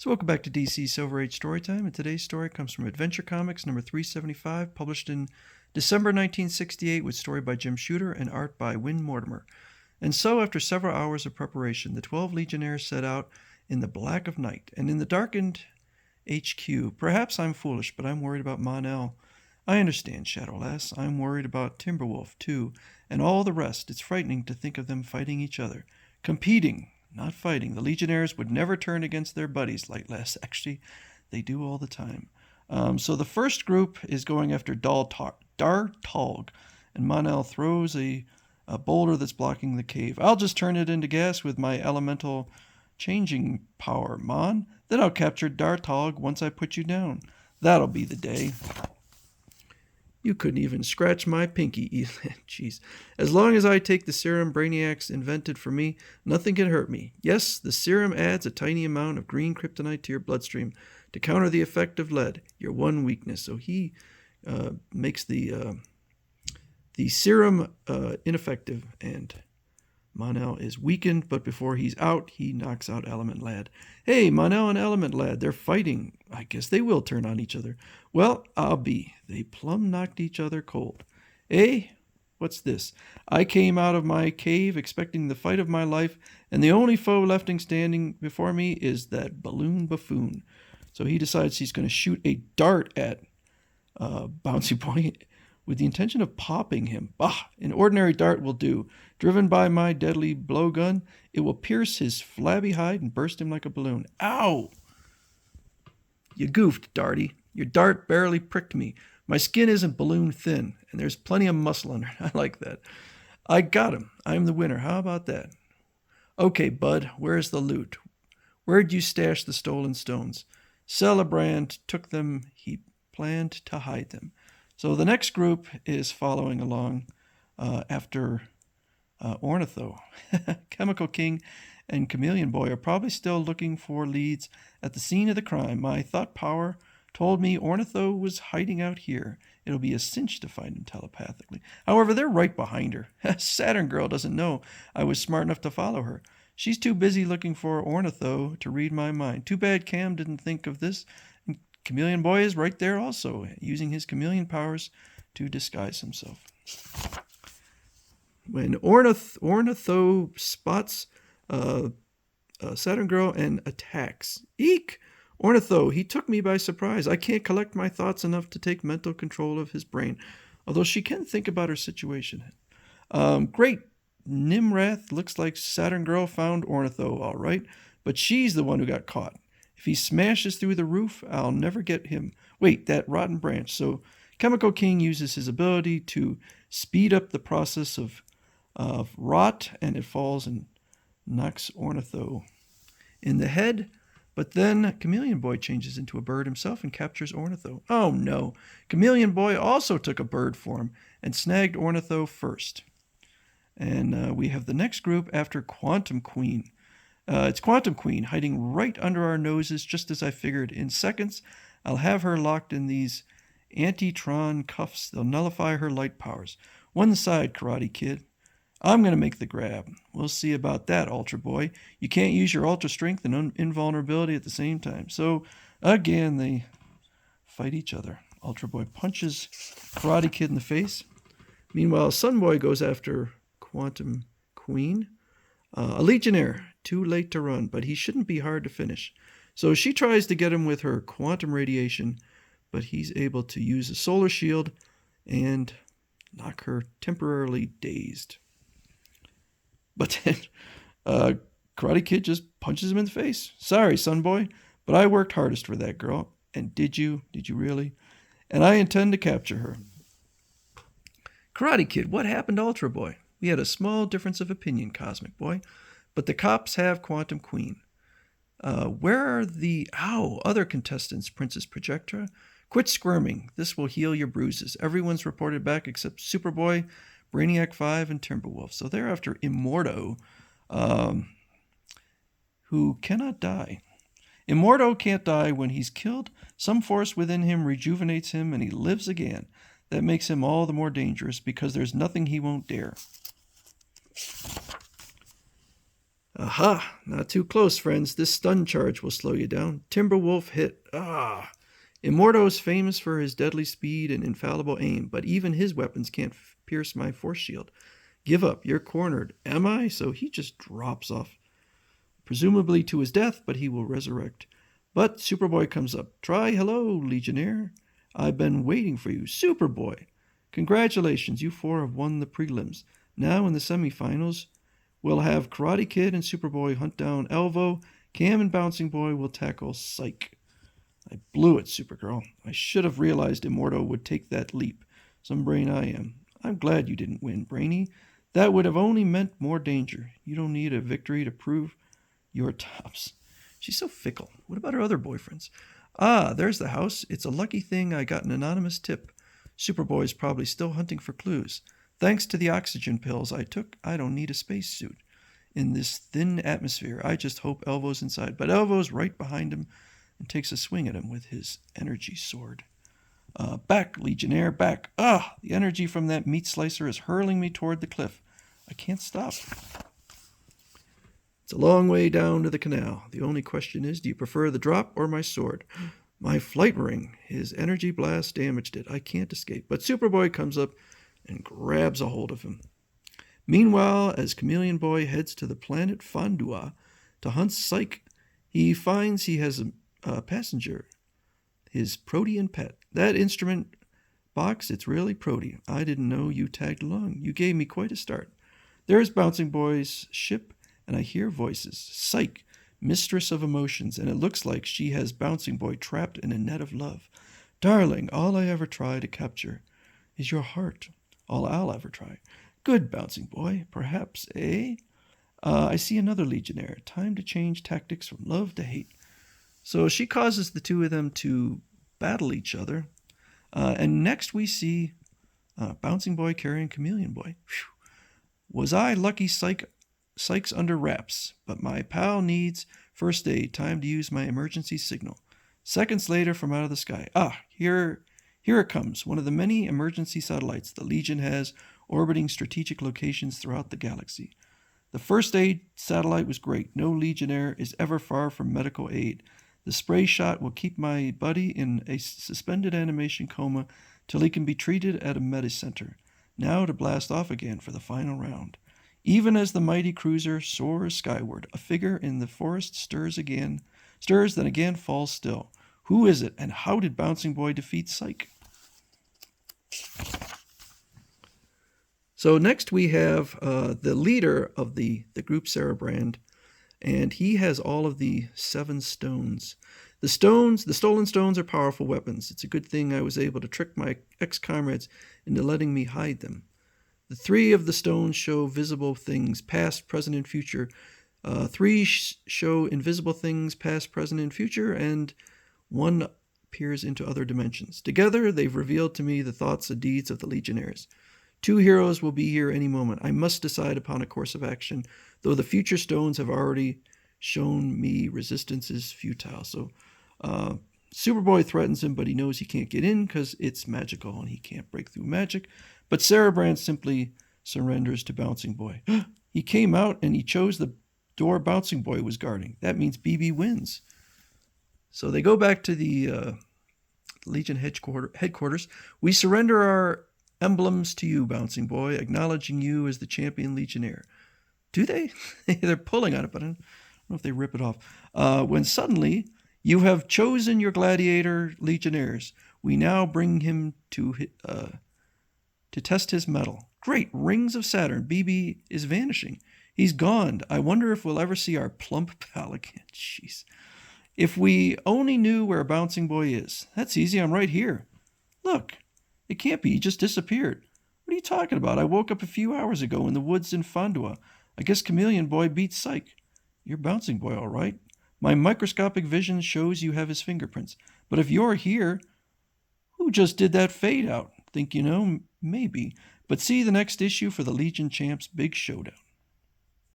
So welcome back to DC Silver Age Storytime, and today's story comes from Adventure Comics number 375, published in December 1968, with story by Jim Shooter and art by Win Mortimer. And so, after several hours of preparation, the 12 Legionnaires set out in the black of night, and in the darkened HQ. Perhaps I'm foolish, but I'm worried about Mon-El. I understand, Shadowlass. I'm worried about Timberwolf, too, and all the rest. It's frightening to think of them fighting each other. Competing, not fighting. The Legionnaires would never turn against their buddies, Lightlass. Actually, they do all the time. So the first group is going after Dartalg, and Mon-El throws a boulder that's blocking the cave. I'll just turn it into gas with my elemental changing power, Mon. Then I'll capture Dartalg once I put you down. That'll be the day. You couldn't even scratch my pinky, Elan. Jeez. As long as I take the serum Brainiacs invented for me, nothing can hurt me. Yes, the serum adds a tiny amount of green kryptonite to your bloodstream to counter the effect of lead, your one weakness. So he makes the serum ineffective, and Mon-El is weakened, but before he's out, he knocks out Element Lad. Hey, Mon-El and Element Lad, they're fighting. I guess they will turn on each other. Well, I'll be. They plumb knocked each other cold. Eh? What's this? I came out of my cave expecting the fight of my life, and the only foe left standing before me is that balloon buffoon. So he decides he's going to shoot a dart at Bouncy Boy with the intention of popping him. Bah! An ordinary dart will do. Driven by my deadly blowgun, it will pierce his flabby hide and burst him like a balloon. Ow! You goofed, Darty. Your dart barely pricked me. My skin isn't balloon thin, and there's plenty of muscle under it. I like that. I got him. I'm the winner. How about that? Okay, bud, where's the loot? Where'd you stash the stolen stones? Celebrand took them. He planned to hide them. So the next group is following along after Ornitho. Chemical King and Chameleon Boy are probably still looking for leads at the scene of the crime. My thought power told me Ornitho was hiding out here. It'll be a cinch to find him telepathically. However, they're right behind her. Saturn Girl doesn't know I was smart enough to follow her. She's too busy looking for Ornitho to read my mind. Too bad Cam didn't think of this. And Chameleon Boy is right there also, using his chameleon powers to disguise himself. When Ornitho spots Saturn Girl and attacks. Eek! Ornitho, he took me by surprise. I can't collect my thoughts enough to take mental control of his brain, although she can think about her situation. Great. Nimrath, looks like Saturn Girl found Ornitho, all right, but she's the one who got caught. If he smashes through the roof, I'll never get him. Wait, that rotten branch. So Chemical King uses his ability to speed up the process of rot, and it falls and knocks Ornitho in the head. But then Chameleon Boy changes into a bird himself and captures Ornitho. Oh no, Chameleon Boy also took a bird form and snagged Ornitho first. And we have the next group after Quantum Queen. It's Quantum Queen hiding right under our noses, just as I figured. In seconds, I'll have her locked in these Antitron cuffs. They'll nullify her light powers. One side, Karate Kid. I'm going to make the grab. We'll see about that, Ultra Boy. You can't use your Ultra Strength and invulnerability at the same time. So, again, they fight each other. Ultra Boy punches Karate Kid in the face. Meanwhile, Sun Boy goes after Quantum Queen. A Legionnaire, too late to run, but he shouldn't be hard to finish. So she tries to get him with her quantum radiation, but he's able to use a solar shield and knock her temporarily dazed. But then Karate Kid just punches him in the face. Sorry, Sun Boy, but I worked hardest for that girl. And did you? Did you really? And I intend to capture her. Karate Kid, what happened to Ultra Boy? We had a small difference of opinion, Cosmic Boy, but the cops have Quantum Queen. Where are the other contestants, Princess Projectra? Quit squirming. This will heal your bruises. Everyone's reported back except Superboy, Brainiac 5, and Timberwolf. So they're after Immorto, who cannot die. Immorto can't die. When he's killed, some force within him rejuvenates him and he lives again. That makes him all the more dangerous because there's nothing he won't dare. Aha! Not too close, friends. This stun charge will slow you down. Timberwolf hit. Ah! Immorto is famous for his deadly speed and infallible aim, but even his weapons can't pierce my force shield. Give up. You're cornered. Am I? So he just drops off. Presumably to his death, but he will resurrect. But Superboy comes up. Try hello, Legionnaire. I've been waiting for you. Superboy! Congratulations, you four have won the prelims. Now in the semifinals, we'll have Karate Kid and Superboy hunt down Elvo. Cam and Bouncing Boy will tackle Psyche. I blew it, Supergirl. I should have realized Immorto would take that leap. Some brain I am. I'm glad you didn't win, Brainy. That would have only meant more danger. You don't need a victory to prove you're tops. She's so fickle. What about her other boyfriends? Ah, there's the house. It's a lucky thing I got an anonymous tip. Superboy's probably still hunting for clues. Thanks to the oxygen pills I took, I don't need a spacesuit. In this thin atmosphere, I just hope Elvo's inside. But Elvo's right behind him and takes a swing at him with his energy sword. Back, Legionnaire, back. Ah, the energy from that meat slicer is hurling me toward the cliff. I can't stop. It's a long way down to the canal. The only question is, do you prefer the drop or my sword? My flight ring. His energy blast damaged it. I can't escape. But Superboy comes up and grabs a hold of him. Meanwhile, as Chameleon Boy heads to the planet Fandua to hunt Psyche, he finds he has a passenger, his protean pet. That instrument box, it's really Protey. I didn't know you tagged along. You gave me quite a start. There's Bouncing Boy's ship, and I hear voices. Psyche, mistress of emotions, and it looks like she has Bouncing Boy trapped in a net of love. Darling, all I ever try to capture is your heart. All I'll ever try. Good, Bouncing Boy. Perhaps, eh? I see another Legionnaire. Time to change tactics from love to hate. So she causes the two of them to battle each other. And next we see Bouncing Boy carrying Chameleon Boy. Whew. Was I lucky Psyche's under wraps, but my pal needs first aid. Time to use my emergency signal. Seconds later from out of the sky. Ah, here it comes. One of the many emergency satellites the Legion has orbiting strategic locations throughout the galaxy. The first aid satellite was great. No Legionnaire is ever far from medical aid. The spray shot will keep my buddy in a suspended animation coma till he can be treated at a medicenter. Now to blast off again for the final round. Even as the mighty cruiser soars skyward, a figure in the forest stirs, then again falls still. Who is it, and how did Bouncing Boy defeat Psyche? So next we have the leader of the group, Cerebrand, and he has all of the 7 stones. The stolen stones are powerful weapons. It's a good thing I was able to trick my ex-comrades into letting me hide them. The 3 of the stones show visible things, past, present, and future. 3 show invisible things, past, present, and future, and 1 peers into other dimensions. Together, they've revealed to me the thoughts and deeds of the Legionnaires. 2 heroes will be here any moment. I must decide upon a course of action, though the future stones have already shown me resistance is futile. So Superboy threatens him, but he knows he can't get in because it's magical and he can't break through magic. But Cerebrand simply surrenders to Bouncing Boy. He came out and he chose the door Bouncing Boy was guarding. That means BB wins. So they go back to the Legion headquarters. We surrender our emblems to you, Bouncing Boy, acknowledging you as the champion Legionnaire. Do they? They're pulling on it, but I don't know if they rip it off. When suddenly, you have chosen your gladiator Legionnaires. We now bring him to test his mettle. Great, rings of Saturn. BB is vanishing. He's gone. I wonder if we'll ever see our plump pal again. Jeez. If we only knew where Bouncing Boy is. That's easy, I'm right here. Look, it can't be, he just disappeared. What are you talking about? I woke up a few hours ago in the woods in Fandua. I guess Chameleon Boy beat Psyche. You're Bouncing Boy, all right. My microscopic vision shows you have his fingerprints. But if you're here, who just did that fade out? Think you know? Maybe. But see the next issue for the Legion Champs Big Showdown.